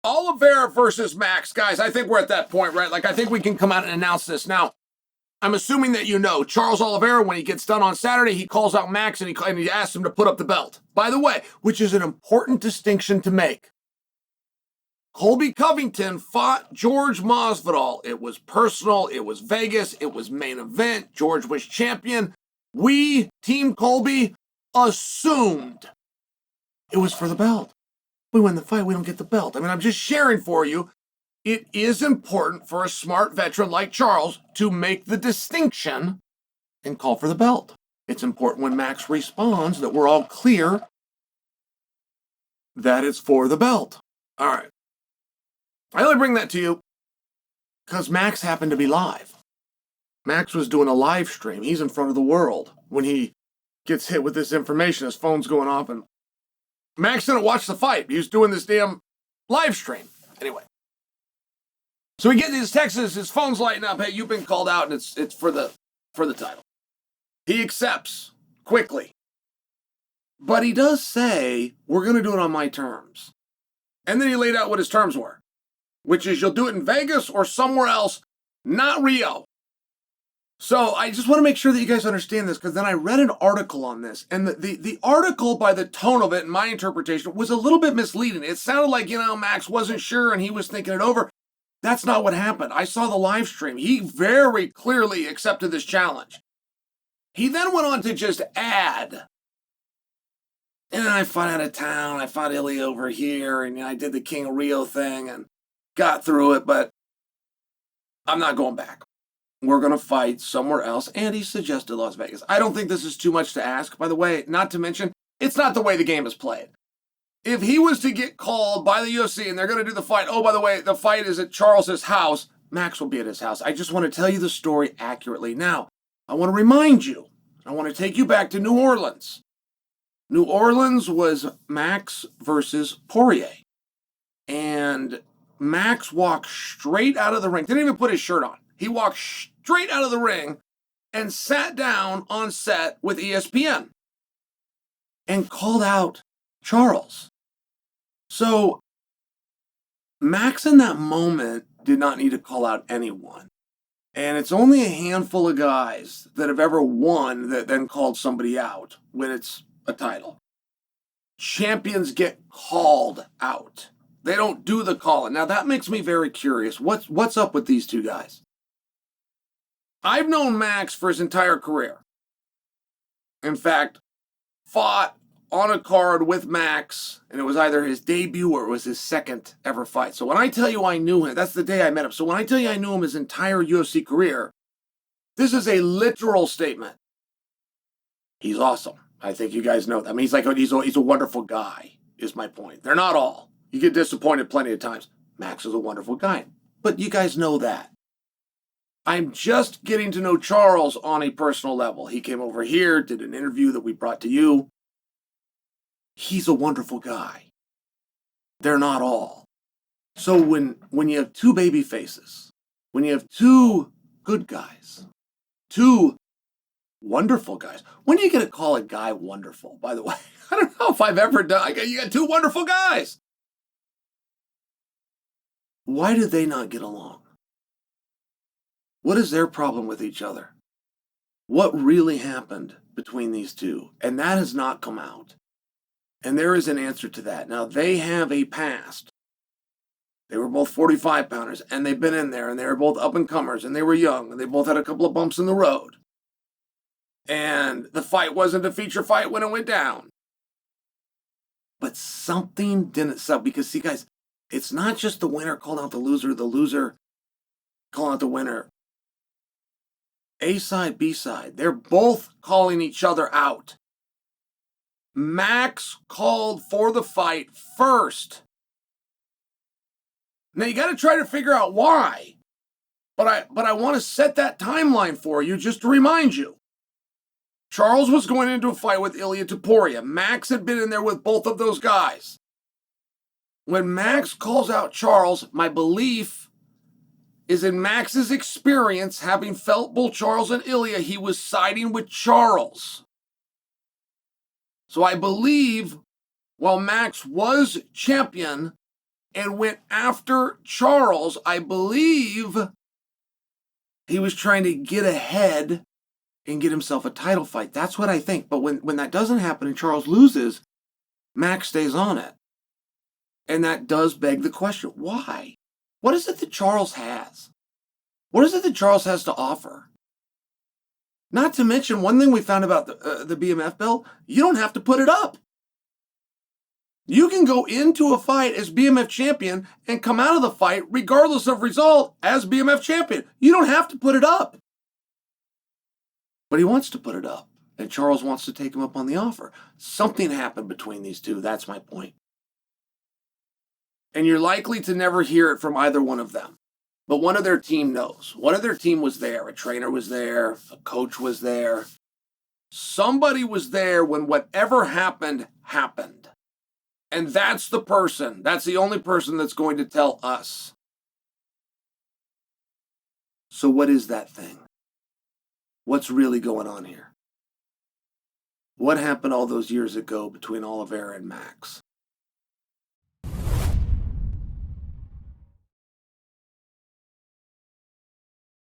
Oliveira versus Max. Guys, I think we're at that point, right? Like, I think we can come out and announce this. Now, I'm assuming that you know Charles Oliveira, when he gets done on Saturday, he calls out Max and he asks him to put up the belt. By the way, which is an important distinction to make. Colby Covington fought George Masvidal. It was personal. It was Vegas. It was main event. George was champion. We, Team Colby, assumed it was for the belt. We win the fight, we don't get the belt. I mean, I'm just sharing for you. It is important for a smart veteran like Charles to make the distinction and call for the belt. It's important when Max responds that we're all clear that it's for the belt. All right. I only bring that to you because Max happened to be live. Max was doing a live stream. He's in front of the world when he gets hit with this information. His phone's going off, and Max didn't watch the fight. He was doing this damn live stream. Anyway. So he gets his texts, his phone's lighting up. Hey, you've been called out, and it's for the title. He accepts quickly. But he does say, we're going to do it on my terms. And then he laid out what his terms were, which is you'll do it in Vegas or somewhere else, not Rio. So I just want to make sure that you guys understand this, because then I read an article on this, and the article, by the tone of it and my interpretation, was a little bit misleading. It sounded like, Max wasn't sure and he was thinking it over. That's not what happened. I saw the live stream. He very clearly accepted this challenge. He then went on to just add, and I fought out of town. I fought Ilya over here, and I did the King of Rio thing and got through it, but I'm not going back. We're going to fight somewhere else, and he suggested Las Vegas. I don't think this is too much to ask, by the way, not to mention, it's not the way the game is played. If he was to get called by the UFC and they're going to do the fight, oh, by the way, the fight is at Charles's house, Max will be at his house. I just want to tell you the story accurately. Now, I want to remind you, I want to take you back to New Orleans. New Orleans was Max versus Poirier. And Max walked straight out of the ring, didn't even put his shirt on. He walked straight out of the ring and sat down on set with ESPN and called out Charles. So Max in that moment did not need to call out anyone. And it's only a handful of guys that have ever won that then called somebody out when it's a title. Champions get called out. They don't do the calling. Now that makes me very curious. What's up with these two guys? I've known Max for his entire career. In fact, fought on a card with Max, and it was either his debut or it was his second ever fight. So when I tell you I knew him, that's the day I met him. So when I tell you I knew him his entire UFC career, this is a literal statement. He's awesome. I think you guys know that. I mean, he's a wonderful guy, is my point. They're not all. You get disappointed plenty of times. Max is a wonderful guy. But you guys know that. I'm just getting to know Charles on a personal level. He came over here, did an interview that we brought to you. He's a wonderful guy. They're not all. So when you have two baby faces, when you have two good guys, two wonderful guys, when do you get to call a guy wonderful, by the way? I don't know if I've ever done. You got two wonderful guys. Why do they not get along? What is their problem with each other? What really happened between these two? And that has not come out. And there is an answer to that. Now, they have a past. They were both 45-pounders, and they've been in there, and they were both up-and-comers, and they were young, and they both had a couple of bumps in the road. And the fight wasn't a feature fight when it went down. But something didn't sell, because, see, guys, it's not just the winner calling out the loser calling out the winner. A side, B side, they're both calling each other out. Max called for the fight first. Now you got to try to figure out why. But I want to set that timeline for you just to remind you. Charles was going into a fight with Ilya Topuria. Max had been in there with both of those guys. When Max calls out Charles, my belief is in Max's experience, having felt both Charles and Ilya, he was siding with Charles. So I believe while Max was champion and went after Charles. I believe he was trying to get ahead and get himself a title fight. That's what I think. But when that doesn't happen and Charles loses, Max stays on it. And that does beg the question, why? What is it that Charles has? What is it that Charles has to offer? Not to mention, one thing we found about the BMF belt, you don't have to put it up. You can go into a fight as BMF champion and come out of the fight, regardless of result, as BMF champion. You don't have to put it up. But he wants to put it up, and Charles wants to take him up on the offer. Something happened between these two. That's my point. And you're likely to never hear it from either one of them. But one of their team knows. One of their team was there. A trainer was there. A coach was there. Somebody was there when whatever happened, happened. And that's the person. That's the only person that's going to tell us. So what is that thing? What's really going on here? What happened all those years ago between Oliveira and Max?